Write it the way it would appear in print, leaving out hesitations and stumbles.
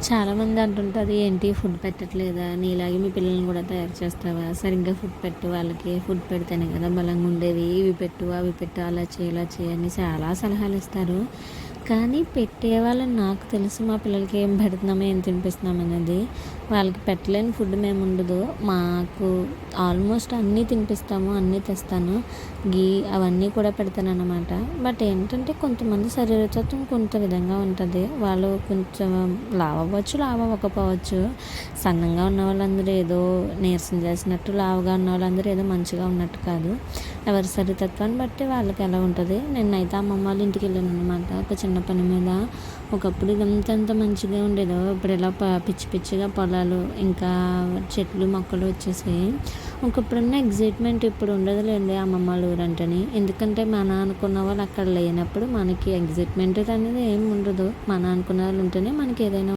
చాలామంది అంటుంటారు, ఏంటి ఫుడ్ పెట్టట్లేదా, నీలాగే మీ పిల్లల్ని కూడా తయారు చేస్తావా, సరిగ్గా ఫుడ్ పెట్టు, వాళ్ళకి ఫుడ్ పెడితేనే కదా బలంగా ఉండేది, ఇవి పెట్టు అవి పెట్టు, అలా చేయి ఇలా చేయి అని చాలా సలహాలు ఇస్తారు. కానీ పెట్టేవాళ్ళని నాకు తెలుసు, మా పిల్లలకి ఏం పెడుతున్నామో ఏం తినిపిస్తున్నాం అనేది. వాళ్ళకి పెట్టలేని ఫుడ్ మేము ఉండదు. మాకు ఆల్మోస్ట్ అన్నీ తినిపిస్తాము, అన్నీ తెస్తాను. గీ అవన్నీ కూడా పెడతాను అన్నమాట. బట్ ఏంటంటే కొంతమంది శరీరతత్వం కొంత విధంగా ఉంటుంది. వాళ్ళు కొంచెం లావు అవ్వచ్చు, లావు అవ్వకపోవచ్చు. సన్నంగా ఉన్న వాళ్ళందరూ ఏదో నీరసం చేసినట్టు, లావుగా ఉన్న వాళ్ళందరూ ఏదో మంచిగా ఉన్నట్టు కాదు. ఎవరి శరీరతత్వాన్ని బట్టి వాళ్ళకి ఎలా ఉంటుంది. నిన్నైతే అమ్మమ్మ వాళ్ళ ఇంటికి వెళ్ళాను అనమాట, ఒక చిన్న పని మీద. ఒకప్పుడు ఇదంతా ఎంత మంచిగా ఉండేదో, ఇప్పుడు ఇలా పిచ్చి పిచ్చిగా పొలాలు ఇంకా చెట్లు మొక్కలు వచ్చేసాయి. ఒకప్పుడున్న ఎగ్జైట్మెంట్ ఇప్పుడు ఉండదులేండి అమ్మమ్మ వాళ్ళ ఊరు అంటేని. ఎందుకంటే మన అనుకున్న వాళ్ళు అక్కడ లేనప్పుడు మనకి ఎగ్జైట్మెంట్ అనేది ఏమి ఉండదు. మన అనుకున్న వాళ్ళు ఉంటేనే మనకి ఏదైనా